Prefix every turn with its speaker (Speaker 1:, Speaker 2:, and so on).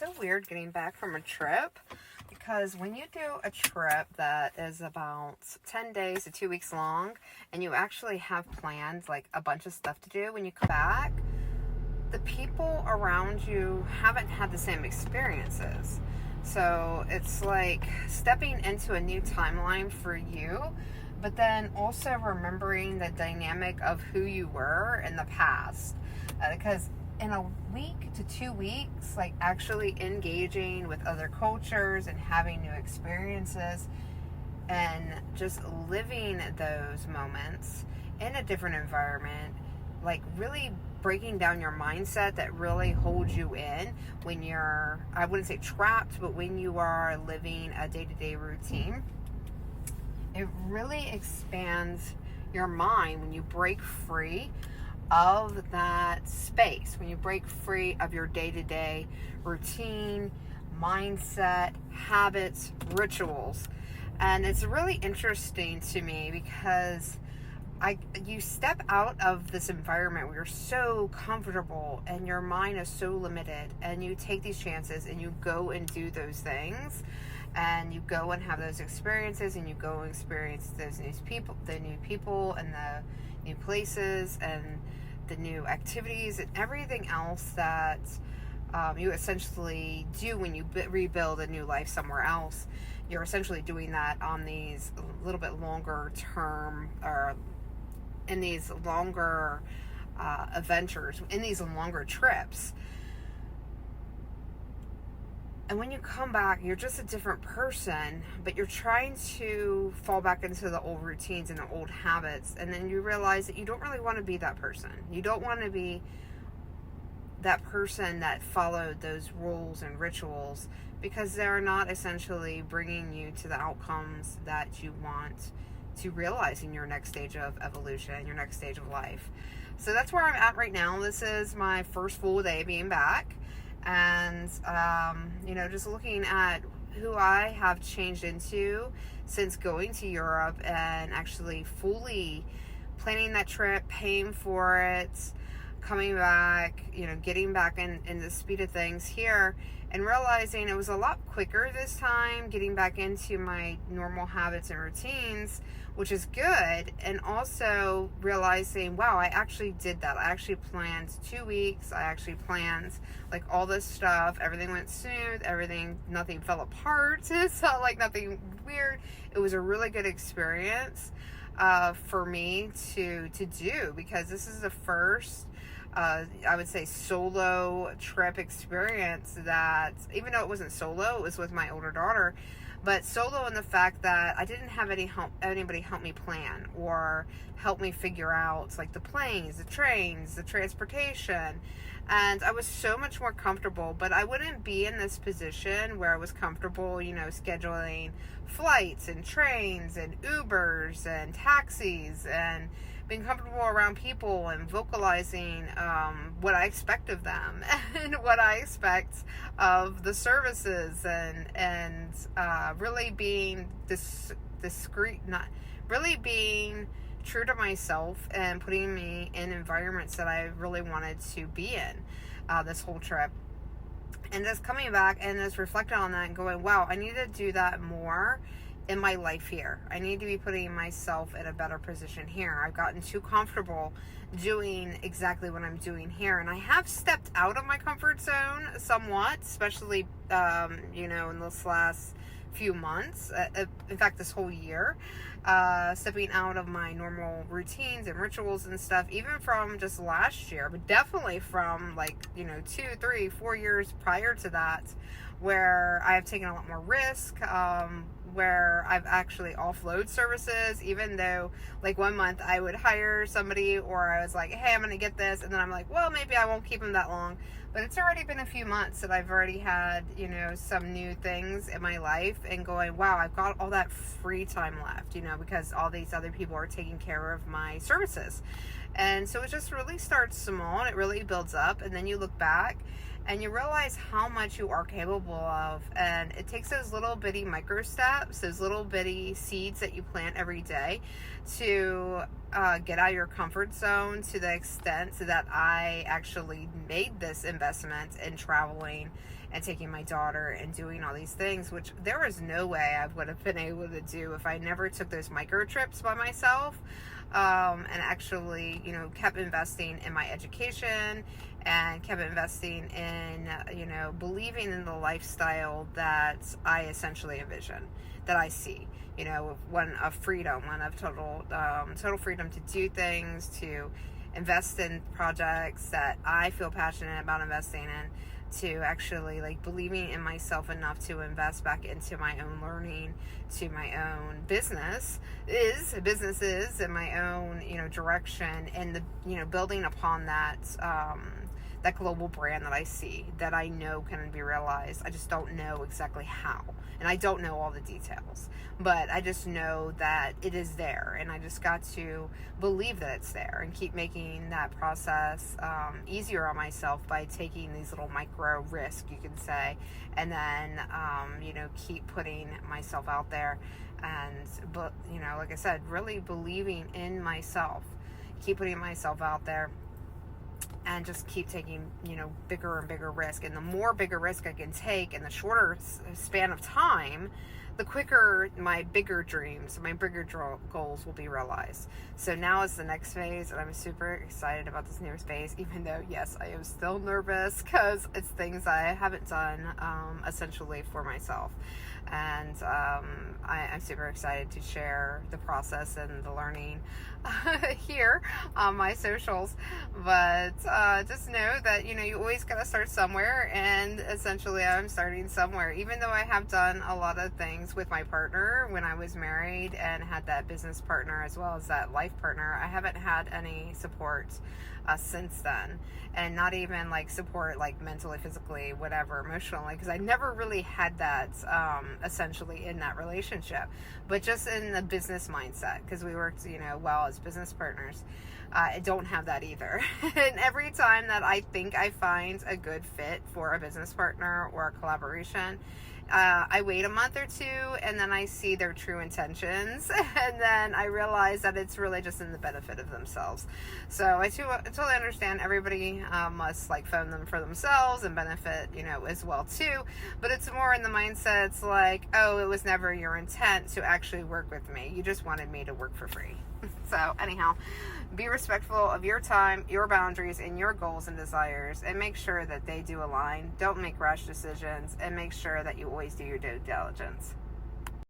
Speaker 1: so weird getting back from a trip because when you do a trip that is about 10 days to 2 weeks long and you actually have planned like a bunch of stuff to do, when you come back, the people around you haven't had the same experiences. So it's like stepping into a new timeline for you, but then also remembering the dynamic of who you were in the past. Because in a week to 2 weeks, like actually engaging with other cultures and having new experiences and just living those moments in a different environment, like really breaking down your mindset that really holds you in when you're, I wouldn't say trapped, but when you are living a day-to-day routine. It really expands your mind when you break free of that space, when you break free of your day-to-day routine, mindset, habits, rituals. And it's really interesting to me because you step out of this environment where you're so comfortable and your mind is so limited, and you take these chances and you go and do those things, and you go and have those experiences, and you go and experience those new people and the new places and the new activities and everything else that you essentially do when you rebuild a new life somewhere else. You're essentially doing that on these a little bit longer term, or in these longer adventures, in these longer trips. And when you come back, you're just a different person, but you're trying to fall back into the old routines and the old habits. And then you realize that you don't really want to be that person. You don't want to be that person that followed those rules and rituals, because they're not essentially bringing you to the outcomes that you want to realize in your next stage of evolution, your next stage of life. So that's where I'm at right now. This is my first full day being back. And, just looking at who I have changed into since going to Europe and actually fully planning that trip, paying for it, coming back, getting back in the speed of things here, and realizing it was a lot quicker this time, getting back into my normal habits and routines, which is good. And also realizing, wow, I actually did that. I actually planned 2 weeks. I actually planned like all this stuff. Everything went smooth. Nothing fell apart. It's not like nothing weird. It was a really good experience for me to do, because this is the first I would say solo trip experience that, even though it wasn't solo, it was with my older daughter, but solo in the fact that I didn't have anybody help me plan or help me figure out like the planes, the trains, the transportation. And I was so much more comfortable, but I wouldn't be in this position where I was comfortable, scheduling flights and trains and Ubers and taxis and being comfortable around people and vocalizing what I expect of them and what I expect of the services, and really being discreet, not really being true to myself, and putting me in environments that I really wanted to be in this whole trip. And just coming back and just reflecting on that and going, wow, I need to do that more in my life here. I need to be putting myself in a better position here. I've gotten too comfortable doing exactly what I'm doing here, and I have stepped out of my comfort zone somewhat, especially in this last few months, in fact this whole year, stepping out of my normal routines and rituals and stuff, even from just last year, but definitely from 2, 3, 4 years prior to that, where I have taken a lot more risk, where I've actually offload services, even though like 1 month I would hire somebody, or I was like, hey, I'm going to get this. And then I'm like, well, maybe I won't keep them that long. But it's already been a few months that I've already had, some new things in my life, and going, wow, I've got all that free time left, because all these other people are taking care of my services. And so it just really starts small and it really builds up. And then you look back and you realize how much you are capable of. And it takes those little bitty micro steps, those little bitty seeds that you plant every day to get out of your comfort zone, to the extent that I actually made this investment in traveling and taking my daughter and doing all these things, which there was no way I would have been able to do if I never took those micro trips by myself, and actually, kept investing in my education and kept investing in, believing in the lifestyle that I essentially envision, that I see. One of freedom, one of total freedom to do things, to invest in projects that I feel passionate about investing in, to actually believing in myself enough to invest back into my own learning, to my own businesses and my own, direction, and the, building upon that, that global brand that I see, that I know can be realized. I just don't know exactly how. And I don't know all the details. But I just know that it is there. And I just got to believe that it's there and keep making that process easier on myself by taking these little micro risks, you can say. And then, keep putting myself out there. And, like I said, really believing in myself. Keep putting myself out there. And just keep taking, bigger and bigger risk. And the more bigger risk I can take in the shorter span of time, the quicker my bigger dreams, my bigger goals will be realized. So now is the next phase, and I'm super excited about this new phase, even though, yes, I am still nervous because it's things I haven't done essentially for myself. And I'm super excited to share the process and the learning here on my socials. But just know that, you always got to start somewhere, and essentially I'm starting somewhere. Even though I have done a lot of things with my partner when I was married and had that business partner as well as that life partner, I haven't had any support since then. And not even support mentally, physically, whatever, emotionally, because I never really had that essentially in that relationship, but just in the business mindset, because we worked well as business partners. I don't have that either. And every time that I think I find a good fit for a business partner or a collaboration, I wait a month or two, and then I see their true intentions, and then I realize that it's really just in the benefit of themselves. So I totally understand everybody must phone them for themselves and benefit, as well too. But it's more in the mindset, it's oh, it was never your intent to actually work with me. You just wanted me to work for free. So anyhow, be respectful of your time, your boundaries, and your goals and desires, and make sure that they do align. Don't make rash decisions, and make sure that you always do your due diligence.